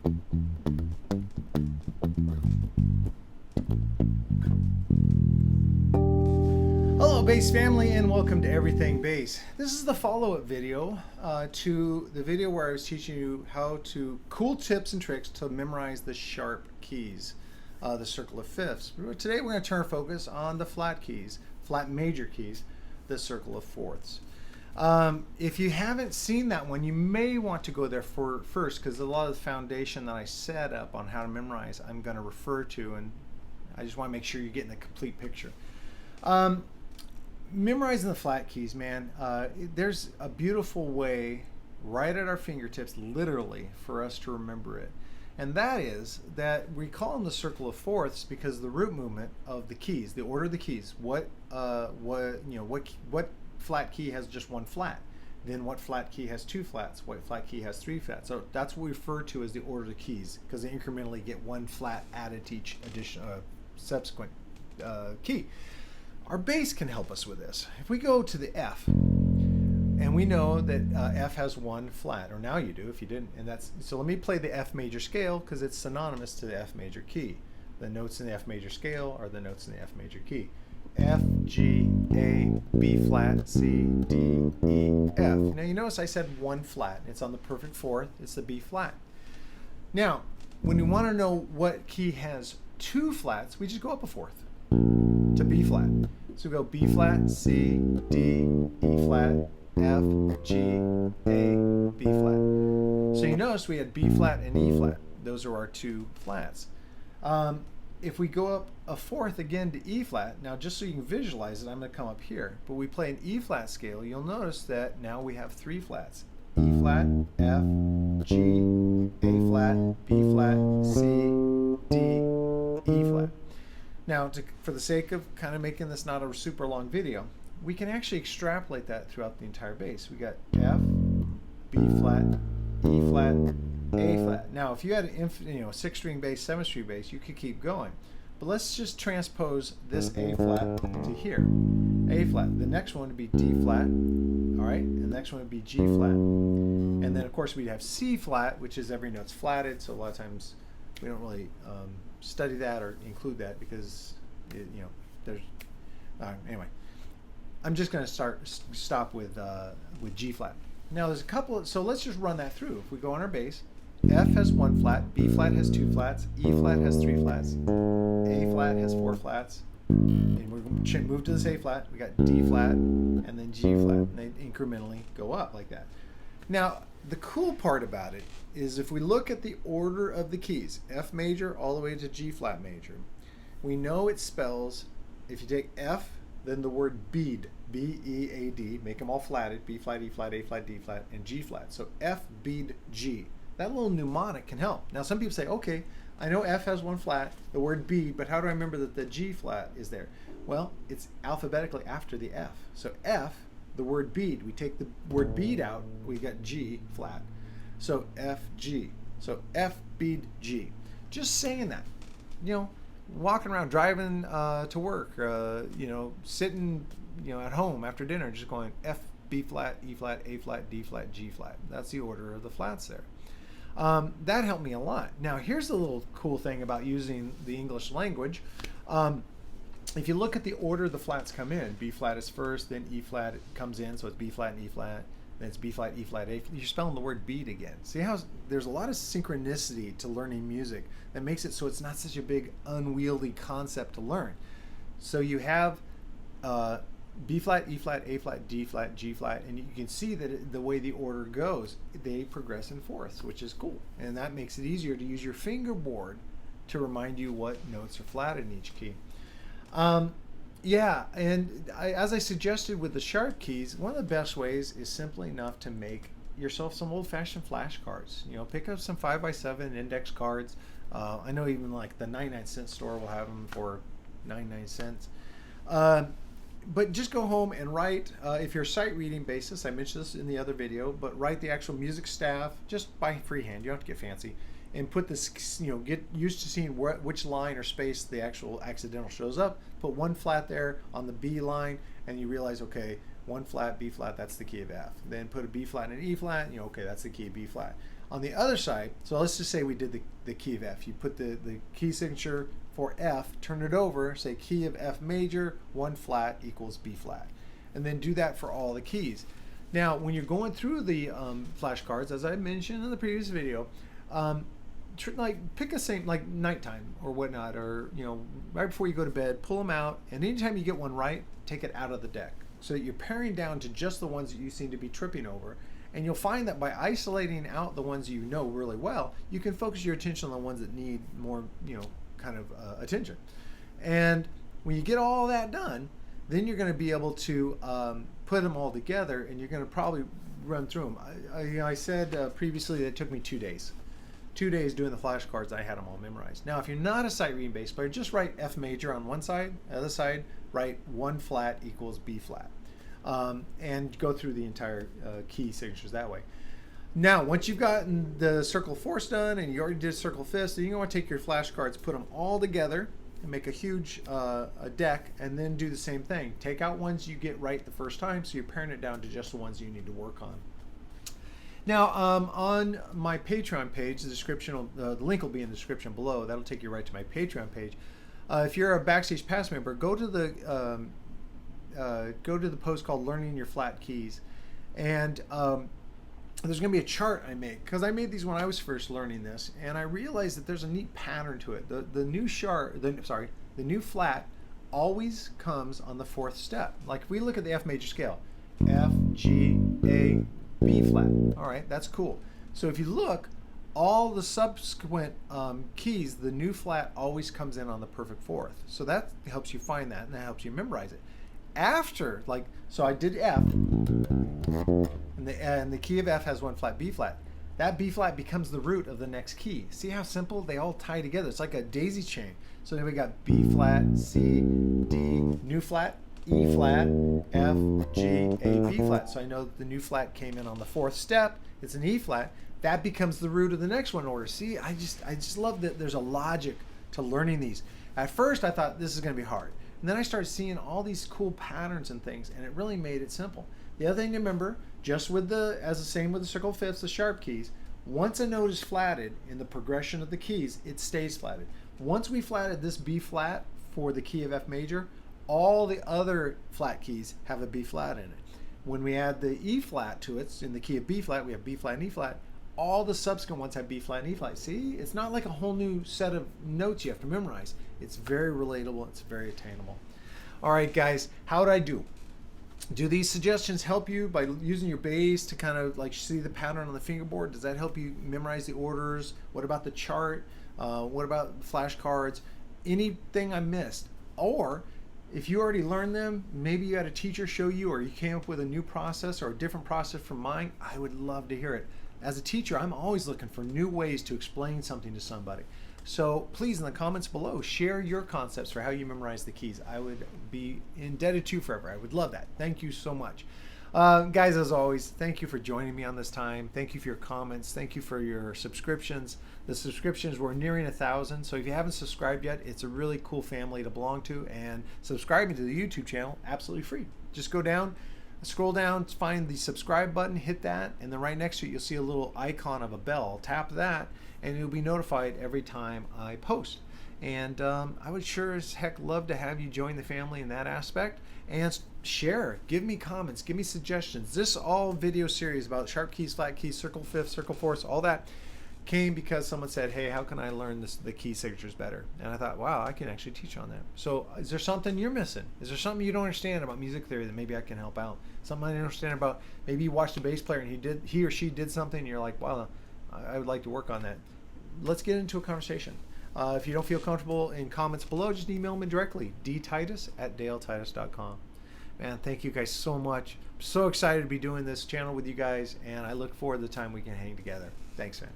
Hello bass family, and welcome to Everything Bass. This is the follow-up video to the video where I was teaching you how to cool tips and tricks to memorize the sharp keys, the circle of fifths. Today we're going to turn our focus on the flat keys, flat major keys, the circle of fourths. If you haven't seen that one, you may want to go there first, because a lot of the foundation that I set up on how to memorize I'm going to refer to, and I just want to make sure you're getting the complete picture. Memorizing the flat keys, man, there's a beautiful way right at our fingertips, literally, for us to remember it. And that is that we call them the circle of fourths because of the root movement of the keys, the order of the keys. What flat key has just one flat? Then what flat key has two flats? What flat key has three flats? So that's what we refer to as the order of the keys, because they incrementally get one flat added to each subsequent key. Our bass can help us with this. If we go to the F, and we know that F has one flat, or now you do if you didn't, and that's, so let me play the F major scale because it's synonymous to the F major key. The notes in the F major scale are the notes in the F major key. F, G, A, B flat, C, D, E, F. Now you notice I said one flat. It's on the perfect fourth. It's the B flat. Now, when you want to know what key has two flats, we just go up a fourth to B flat. So we go B flat, C, D, E flat, F, G, A, B flat. So you notice we had B flat and E flat. Those are our two flats. If we go up a fourth again to E flat, now just so you can visualize it, I'm going to come up here. But we play an E flat scale, you'll notice that now we have three flats. E flat, F, G, A flat, B flat, C, D, E flat. Now, for the sake of kind of making this not a super long video, we can actually extrapolate that throughout the entire bass. We got F, B flat, E flat, A flat. Now, if you had an six-string bass, seven-string bass, you could keep going. But let's just transpose this A flat to here. A flat. The next one would be D flat. All right. And the next one would be G flat. And then, of course, we'd have C flat, which is every note's flatted. So a lot of times we don't really study that or include that because there's anyway. I'm just going to stop with G flat. Now there's a couple. So let's just run that through. If we go on our bass, F has one flat, B flat has two flats, E flat has three flats, A flat has four flats, and we're going to move to this A flat. We got D flat and then G flat. And they incrementally go up like that. Now the cool part about it is if we look at the order of the keys, F major all the way to G flat major, we know it spells, if you take F, then the word bead, B-E-A-D, make them all flatted, B flat, E flat, A flat, D flat, and G flat. So F, bead, G. That little mnemonic can help. Now some people say, okay, I know F has one flat, the word bead, but how do I remember that the G flat is there? Well, it's alphabetically after the F. So F, the word bead, we take the word bead out, we got G flat. So F, G. So F, bead, G. Just saying that, walking around, driving to work, sitting, at home after dinner, just going F, B flat, E flat, A flat, D flat, G flat. That's the order of the flats there. That helped me a lot. Now, here's the little cool thing about using the English language. If you look at the order the flats come in, B flat is first, then E flat comes in, so it's B flat and E flat. Then it's B flat, E flat, A. You're spelling the word bead again. See how there's a lot of synchronicity to learning music that makes it so it's not such a big unwieldy concept to learn. So you have B flat, E flat, A flat, D flat, G flat, and you can see that the way the order goes, they progress in fourths, which is cool. And that makes it easier to use your fingerboard to remind you what notes are flatted in each key. Yeah, and as I suggested with the sharp keys, one of the best ways is simply enough to make yourself some old-fashioned flashcards. Pick up some 5x7 index cards. I know even like the 99-cent store will have them for 99 cents. But just go home and write, if you're a sight reading bassist, I mentioned this in the other video, but write the actual music staff just by freehand. You don't have to get fancy. And put this, get used to seeing which line or space the actual accidental shows up. Put one flat there on the B line, and you realize, okay, one flat, B flat, that's the key of F. Then put a B flat and an E flat, okay, that's the key of B flat. On the other side, so let's just say we did the key of F. You put the key signature for F, turn it over, say key of F major, 1 flat equals B flat. And then do that for all the keys. Now, when you're going through the flashcards, as I mentioned in the previous video, like pick a same, like nighttime or whatnot, or right before you go to bed, pull them out, and anytime you get one right, take it out of the deck so that you're paring down to just the ones that you seem to be tripping over. And you'll find that by isolating out the ones you know really well, you can focus your attention on the ones that need more, kind of attention. And when you get all that done, then you're going to be able to put them all together, and you're going to probably run through them. I said previously that it took me 2 days. 2 days doing the flashcards. I had them all memorized. Now, if you're not a sight reading bass player, just write F major on one side. The other side, write 1 flat equals B flat. And go through the entire key signatures that way. Now, once you've gotten the circle fourths done and you already did circle fifths, then you're going to take your flashcards, put them all together, and make a huge deck, and then do the same thing. Take out ones you get right the first time, so you're paring it down to just the ones you need to work on. Now, on my Patreon page, the link will be in the description below. That'll take you right to my Patreon page. If you're a Backstage Pass member, go to the post called "Learning Your Flat Keys," and there's going to be a chart I make, because I made these when I was first learning this, and I realized that there's a neat pattern to it. The new flat always comes on the 4th step. Like if we look at the F major scale, F, G, A, B flat. All right, that's cool. So if you look, all the subsequent keys, the new flat always comes in on the perfect 4th. So that helps you find that, and that helps you memorize it. After, so I did F, and the key of F has 1 flat, B flat. That B flat becomes the root of the next key. See how simple? They all tie together. It's like a daisy chain. So then we got B flat, C, D, new flat, E flat, F, G, A, B flat. So I know that the new flat came in on the 4th step. It's an E flat. That becomes the root of the next one in order. See, I just love that there's a logic to learning these. At first, I thought this is going to be hard. And then I started seeing all these cool patterns and things, and it really made it simple. The other thing to remember, just with as the same with the circle fifths, the sharp keys, once a note is flatted in the progression of the keys, it stays flatted. Once we flatted this B flat for the key of F major, all the other flat keys have a B flat in it. When we add the E flat to it, in the key of B flat, we have B flat and E flat. All the subsequent ones have B flat and E flat. See, it's not like a whole new set of notes you have to memorize. It's very relatable. It's very attainable. All right, guys, how did I do? Do these suggestions help you by using your bass to kind of like see the pattern on the fingerboard? Does that help you memorize the orders? What about the chart? What about flashcards? Anything I missed? Or if you already learned them, maybe you had a teacher show you, or you came up with a new process or a different process from mine, I would love to hear it. As a teacher, I'm always looking for new ways to explain something to somebody. So please, in the comments below, share your concepts for how you memorize the keys. I would be indebted to you forever. I would love that. Thank you so much. Guys, as always, thank you for joining me on this time. Thank you for your comments. Thank you for your subscriptions. The subscriptions, we're nearing 1,000. So if you haven't subscribed yet, it's a really cool family to belong to. And subscribing to the YouTube channel, absolutely free. Just go down, scroll down, find the subscribe button, hit that, and then right next to it, you'll see a little icon of a bell. Tap that, and you'll be notified every time I post. And I would sure as heck love to have you join the family in that aspect, and share, give me comments, give me suggestions. This all video series about sharp keys, flat keys, circle fifths, circle fourths, all that came because someone said, hey, how can I learn the key signatures better? And I thought, wow, I can actually teach on that. So is there something you're missing? Is there something you don't understand about music theory that maybe I can help out? Something I don't understand about, maybe you watched a bass player and he or she did something and you're like, wow, I would like to work on that. Let's get into a conversation. If you don't feel comfortable in comments below, just email me directly, dtitus@daletitus.com. Man, thank you guys so much. I'm so excited to be doing this channel with you guys, and I look forward to the time we can hang together. Thanks, man.